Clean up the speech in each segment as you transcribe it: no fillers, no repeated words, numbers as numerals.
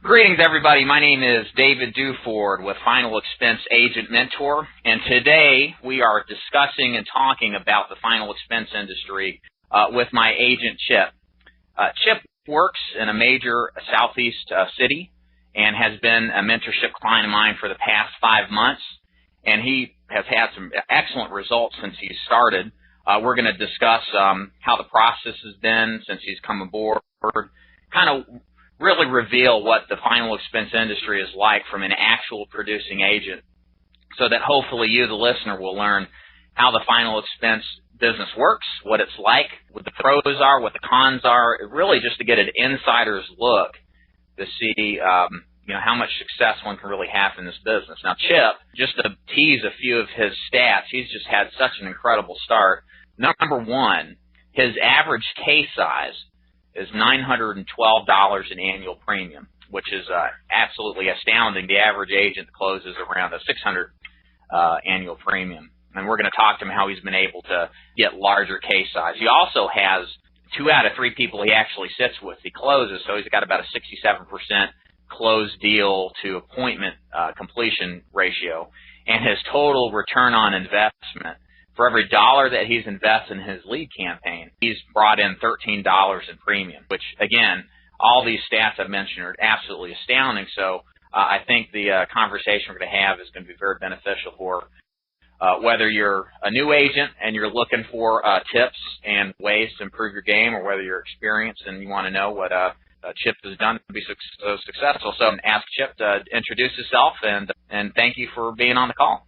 Greetings, everybody. My name is David Duford with Final Expense Agent Mentor, and today we are discussing and talking about the final expense industry with my agent, Chip. Chip works in a major Southeast city and has been a mentorship client of mine for the past 5 months, and he has had some excellent results since he started. We're going to discuss how the process has been since he's come aboard, kind of really reveal what the final expense industry is like from an actual producing agent, so that hopefully you, the listener, will learn how the final expense business works, what it's like, what the pros are, what the cons are, really just to get an insider's look to see how much success one can really have in this business. Now, Chip, just to tease a few of his stats, he's just had such an incredible start. Number one, his average case size is $912 in annual premium, which is absolutely astounding. The average agent closes around a $600 annual premium. And we're going to talk to him how he's been able to get larger case size. He also has 2 out of 3 people he actually sits with he closes, so he's got about a 67% closed deal to appointment completion ratio. And his total return on investment, for every dollar that he's invested in his lead campaign, he's brought in $13 in premium, which, again, all these stats I've mentioned are absolutely astounding. So I think the conversation we're going to have is going to be very beneficial for whether you're a new agent and you're looking for tips and ways to improve your game, or whether you're experienced and you want to know what Chip has done to be so successful. So ask Chip to introduce himself, and thank you for being on the call.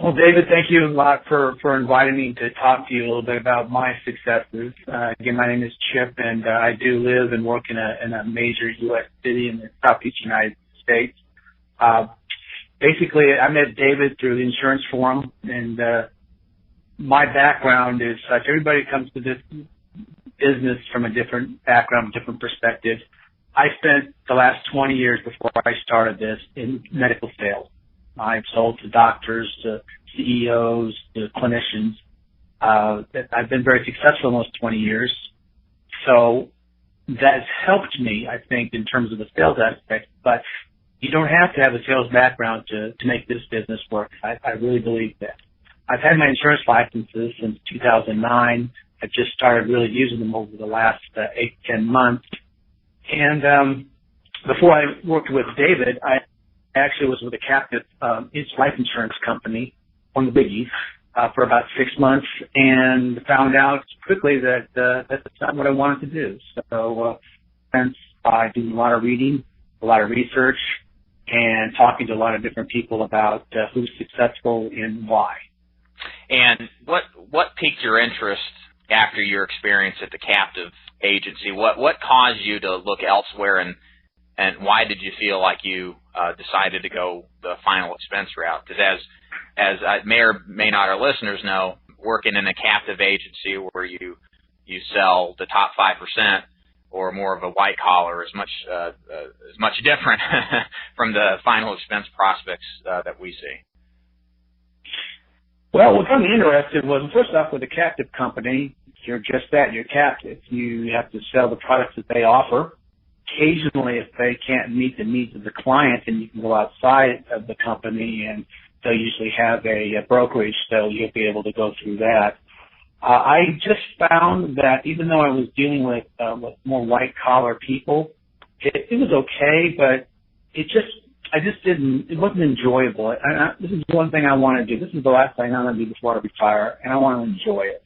Well, David, thank you a lot for inviting me to talk to you a little bit about my successes. Again, my name is Chip, and I do live and work in a major U.S. city in the southeast United States. Basically, I met David through the insurance forum, and my background is such. Everybody comes to this business from a different background, different perspective. I spent the last 20 years before I started this in medical sales. I've sold to doctors, to CEOs, to clinicians. I've been very successful in those 20 years. So that's helped me, I think, in terms of the sales aspect. But you don't have to have a sales background to make this business work. I really believe that. I've had my insurance licenses since 2009. I've just started really using them over the last 8-10 months. And before I worked with David, I actually was with a captive life insurance company, one of the biggies, for about 6 months, and found out quickly that that's not what I wanted to do. So hence I do a lot of reading, a lot of research, and talking to a lot of different people about who's successful and why. And what piqued your interest after your experience at the captive agency? What caused you to look elsewhere, and why did you feel like you decided to go the final expense route? Because as may or may not our listeners know, working in a captive agency where you sell the top 5% or more of a white collar is much different from the final expense prospects that we see. Well, what got me interested was, first off, with a captive company, you're just that, you're captive. You have to sell the products that they offer. Occasionally, if they can't meet the needs of the client, then you can go outside of the company, and they'll usually have a brokerage, so you'll be able to go through that. I just found that even though I was dealing with more white-collar people, it was okay, but it wasn't enjoyable. This is one thing I want to do. This is the last thing I'm going to do before I retire, and I want to enjoy it.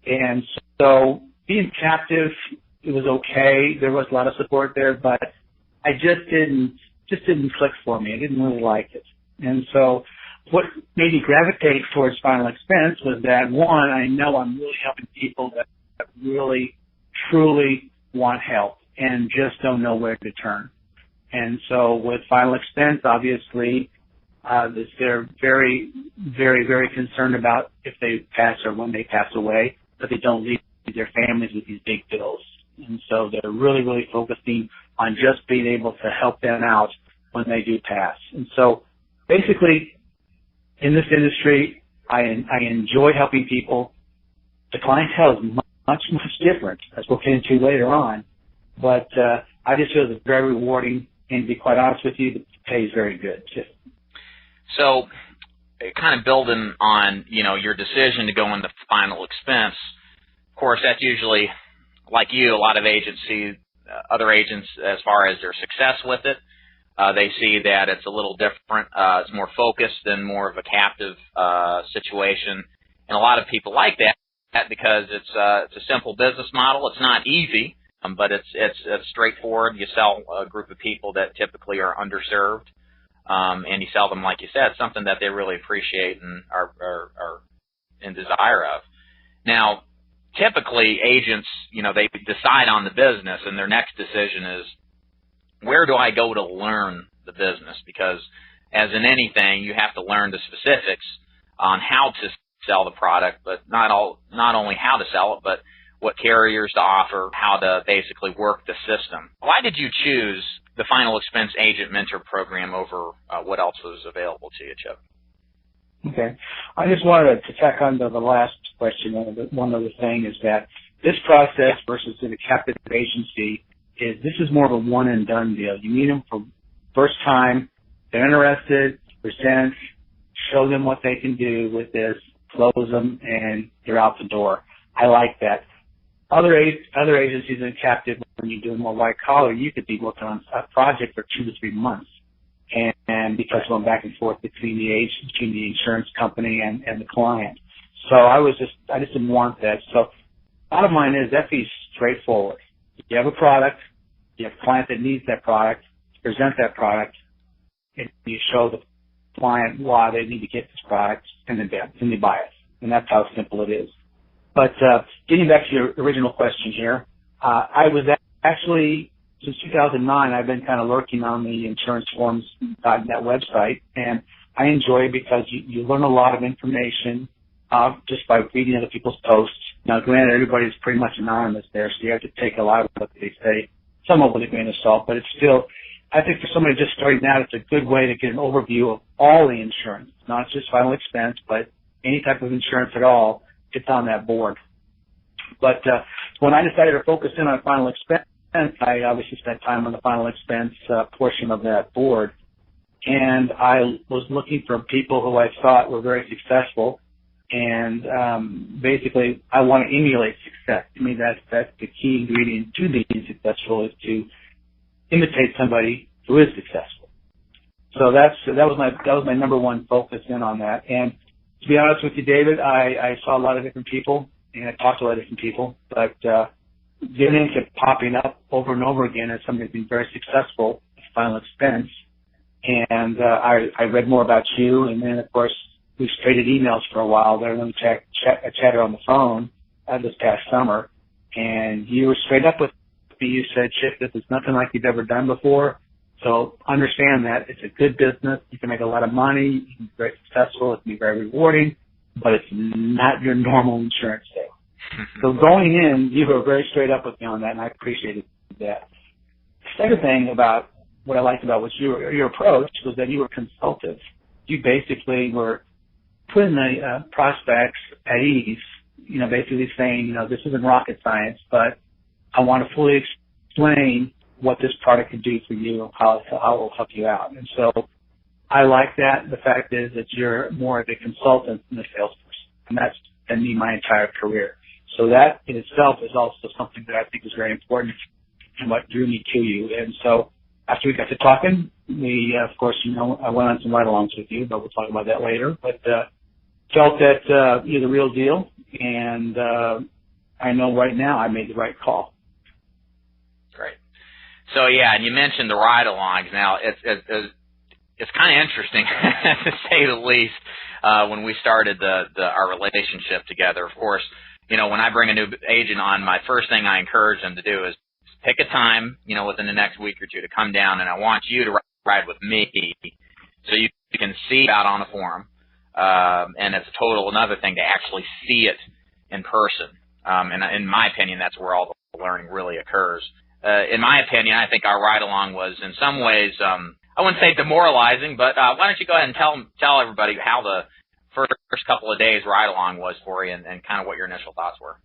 And so being captive, it was okay. There was a lot of support there, but I just didn't click for me. I didn't really like it. And so what made me gravitate towards final expense was that, one, I know I'm really helping people that really, truly want help and just don't know where to turn. And so with final expense, obviously, they're very, very, very concerned about if they pass or when they pass away, but they don't leave their families with these big bills. And so they're really, really focusing on just being able to help them out when they do pass. And so basically, in this industry, I enjoy helping people. The clientele is much, much different, as we'll get into later on. But I just feel it's very rewarding, and to be quite honest with you, the pay is very good too. So, kind of building on, your decision to go into final expense, of course, that's usually, like you, a lot of agents see other agents as far as their success with it. They see that it's a little different. It's more focused and more of a captive situation. And a lot of people like that because it's a simple business model. It's not easy, but it's straightforward. You sell a group of people that typically are underserved, and you sell them, like you said, something that they really appreciate and are in desire of. Now, typically agents, they decide on the business, and their next decision is, where do I go to learn the business? Because as in anything, you have to learn the specifics on how to sell the product, but not only how to sell it, but what carriers to offer, how to basically work the system. Why did you choose the Final Expense Agent Mentor Program over what else was available to you, Chip? Okay. I just wanted to tack on to the last question. One other thing is that this process versus in a captive agency this is more of a one-and-done deal. You meet them for first time, they're interested, present, show them what they can do with this, close them, and you're out the door. I like that. Other agencies in captive, when you're doing more white collar, you could be working on a project for 2 to 3 months, and because going back and forth between the insurance company and the client. So I just didn't want that. So bottom line is that fee's straightforward. You have a product, you have a client that needs that product, you present that product, and you show the client why they need to get this product, and then they buy it. And that's how simple it is. But getting back to your original question here, I was actually, since 2009, I've been kind of lurking on the insuranceforums.net website, and I enjoy it because you learn a lot of information just by reading other people's posts. Now, granted, everybody's pretty much anonymous there, so you have to take a lot of what they say, somewhat with a grain of salt, but it's still, I think for somebody just starting out, it's a good way to get an overview of all the insurance, not just final expense, but any type of insurance at all. It's on that board. But when I decided to focus in on final expense, I obviously spent time on the final expense portion of that board, and I was looking for people who I thought were very successful. And basically, I want to emulate success. To me, that's the key ingredient to being successful, is to imitate somebody who is successful. So that was my number one focus in on that. And to be honest with you, David, I saw a lot of different people, and I talked to a lot of different people, but your name kept popping up over and over again as somebody who's been very successful with final expense. And I read more about you, and then, of course, we traded emails for a while there, and then we chatted on the phone this past summer, and you were straight up with me. You said, Chip, this is nothing like you've ever done before, so understand that it's a good business. You can make a lot of money. You can be very successful. It can be very rewarding, but it's not your normal insurance sale. So going in, you were very straight up with me on that, and I appreciated that. The second thing about what I liked about your approach was that you were consultative. You basically were putting the prospects at ease, basically saying, this isn't rocket science, but I want to fully explain what this product can do for you, how it will help you out. And so I like that. The fact is that you're more of a consultant than a salesperson, and that's been me my entire career. So that in itself is also something that I think is very important and what drew me to you. And so after we got to talking, we, of course, I went on some ride-alongs with you, but we'll talk about that later. But felt that you're the real deal, and I know right now I made the right call. Great. So, yeah, and you mentioned the ride-alongs. Now, it's kind of interesting, to say the least, when we started our relationship together. Of course, when I bring a new agent on, my first thing I encourage them to do is pick a time, within the next week or two to come down, and I want you to ride with me so you can see out on the forum. And it's another thing to actually see it in person. And in my opinion, that's where all the learning really occurs. In my opinion, I think our ride-along was in some ways, I wouldn't say demoralizing, but why don't you go ahead and tell everybody how the first couple of days ride-along was for you and kind of what your initial thoughts were.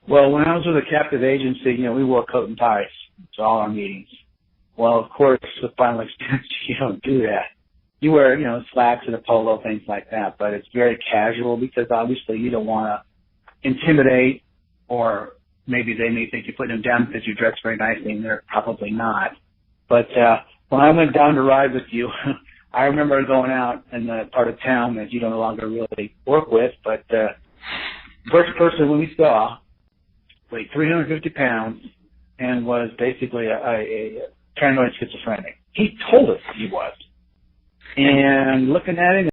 Well, when I was with a captive agency, we wore coat and ties. to all our meetings. Well, of course, with final expense, you don't do that. You wear, slacks and a polo, things like that, but it's very casual because obviously you don't want to intimidate, or maybe they may think you're putting them down because you dress very nicely, and they're probably not. But when I went down to ride with you, I remember going out in the part of town that you no longer really work with, but first person we saw weighed 350 pounds and was basically a paranoid schizophrenic. He told us he was. And looking at him,